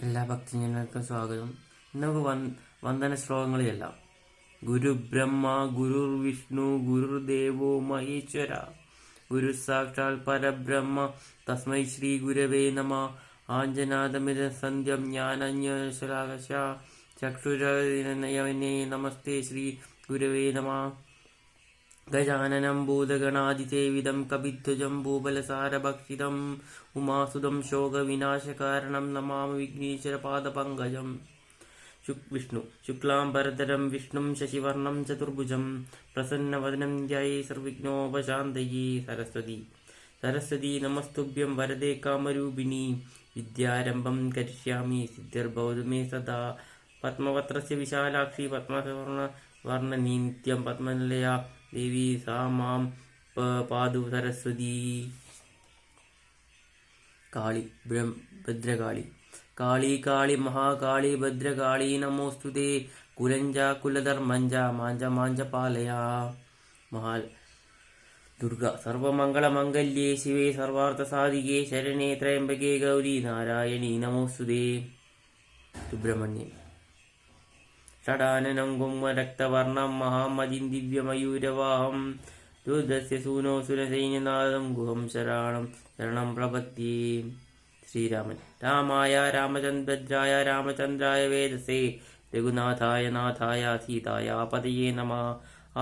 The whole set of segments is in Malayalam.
എല്ലാ ഭക്തജനങ്ങൾക്കും സ്വാഗതം. നമുക്ക് വന്ദന ശ്ലോകങ്ങളെല്ലാം. ഗുരു ബ്രഹ്മ ഗുരുർ വിഷ്ണു ഗുരുദേവോ മഹേശ്വര ഗുരു സാക്ഷാൽ പരബ്രഹ്മ തസ്മൈ ശ്രീ ഗുരവേ നമ. ആഞ്ജനാദമിത സന്ധ്യം ജ്ഞാനഞ്ജശലാകശ ചക്ഷുരനയനേ നമസ്തേ ശ്രീ ഗുരവേ നമ. ഗജാനനം ഭൂതഗണാതിസേവിതം കപിധ്വജം ഭൂബലസാരഭക്ഷിതം ഉമാസുതം ശോകവിനാശകാരണം നമാമി വിഘ്നേശ്വരപാദപങ്കജം. വിഷ്ണു ശുക്ലാംബരധരം വിഷ്ണും ശശിവർണം ചതുർഭുജം പ്രസന്നവദനം ധ്യായേ സർവവിഘ്നോപശാന്തയേ. സരസ്വതി നമസ്തുഭ്യം വരദേ കാമരൂപിണി വിദ്യാരംഭം കരിഷ്യാമി സിദ്ധിർഭവതു മേ സദാ. പത്മപത്രസ്യ വിശാലാക്ഷി പത്മവർണ്ണനീ നിത്യം പത്മനിലയാ ദേവി സാ മാം പാതു സരസ്വതി. കാളി ഭദ്രകാളി കാളി കാളി മഹാകാളി ഭദ്രകാളി നമോസ്തുതേ. കുലഞ്ച കുലധർമ്മഞ്ച മാഞ്ച മാഞ്ച പാലയാ. ദുർഗ സർവമംഗളമംഗല്യേ ശിവേ സർവാർത്ഥസാധികേ ശരണേ ത്രയംബകേ ഗൗരി നാരായണീ നമോസ്തുതേ. സുബ്രഹ്മണ്യൻ ഷടാനനം കുംഭരക്തവർണം മഹാമതിം ദിവ്യമയൂരവാഹം രുദ്രസ്യ സൂനോ സുരസൈന്യനാദം ഗുഹം ശരണം പ്രപദ്യേ. ശ്രീരാമൻ രാമായ രാമചന്ദ്രായ രാമചന്ദ്രായ വേദസേ രഘുനാഥായ നാഥായ സീതായ പതയേ നമഃ.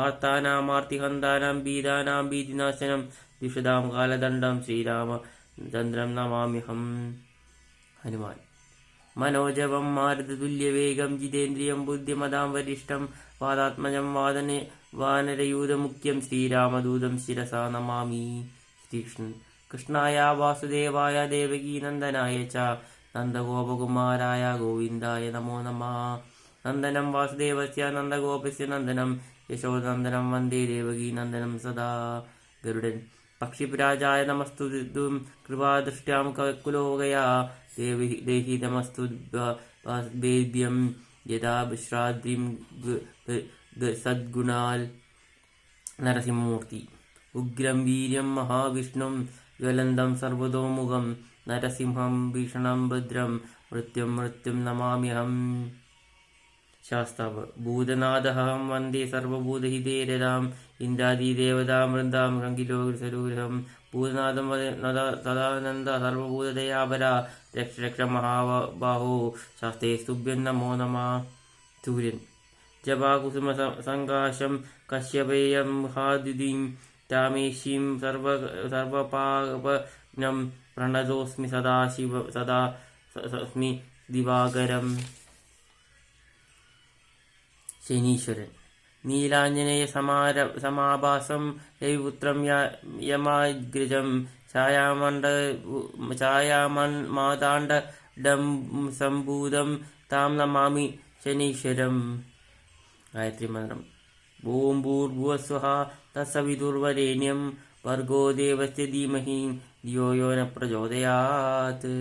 ആർത്താനാമാർത്തിഹന്താനാം ബീജാനാം ഭീതിനാശനം ദ്വിഷതാം കാലദണ്ഡം ശ്രീരാമചന്ദ്രം നമാമ്യഹം. ഹനുമാൻ മനോജവം മാരുതതുല്യവേഗം ജിതേന്ദ്രിയം ബുദ്ധിമതാം വരിഷ്ഠം വാദാത്മജം വാനരയൂഥമുഖ്യം ശ്രീരാമദൂതം ശിരസാ നമാമി. ശ്രീകൃഷ്ണൻ കൃഷ്ണായ വാസുദേവായ ദേവകീനന്ദനായ ച നന്ദഗോപകുമാരായ ഗോവിന്ദായ നമോ നമഃ. നന്ദനം വാസുദേവസ്യ നന്ദഗോപസ്യ നന്ദനം യശോനന്ദനം വന്ദേ ദേവകീനന്ദനം സദാ. ഗരുഡൻ പക്ഷിരാജായ നമസ്തുതും കൃപാദൃഷ്ട്യാം കുലോകയാ ദേഹി നമസ്തു ബേഭ്യം യഥാ ശ്രാദ്രിം സദ്ഗുണാൽ. നരസിംഹമൂർത്തി ഉഗ്രം വീര്യം മഹാവിഷ്ണും ജ്വലന്തം സർവതോമുഖം നരസിംഹം ഭീഷണം ഭദ്രം മൃത്യും നമാമ്യഹം. ശാസ്താവ് ഭൂതനാഥഹം വന്ദേ സർവഭൂതഹിതേ രഥാം ഇന്ദ്രാദിദേവതാം വൃന്ദാം ഗംഗിലോകൃസരൂരം ഭൂതനാഥം സദാനന്ദ സർവഭൂതദയാപര രക്ഷ രക്ഷ മഹാബാഹോ ശാസ്ത്രേ സ്തുഭ്യം നമോ നമഃ. സൂര്യൻ ജപാകുസുമ സംകാശം കശ്യപേയം ഹാദ്യുതിം താമേശീം സർവപാപനം പ്രണതോസ്മി സദാസ്മി ദിവാകരം. ശനീശ്വരൻ നീലാഞ്ജനേയ സമാഭാസം രവിപുത്രം യമാഗ്രജം ഛായാമാതാണ്ഡം സംഭൂതം താം നമാമി ശനീശ്വരം. ഗായത്രി മന്ത്രം. ഓം ഭൂർഭുവസ്വഃ തത്സവിതുർവരേണ്യം ഭർഗോ ദേവസ്യ ധീമഹി ധിയോ യോ ന പ്രചോദയാത്.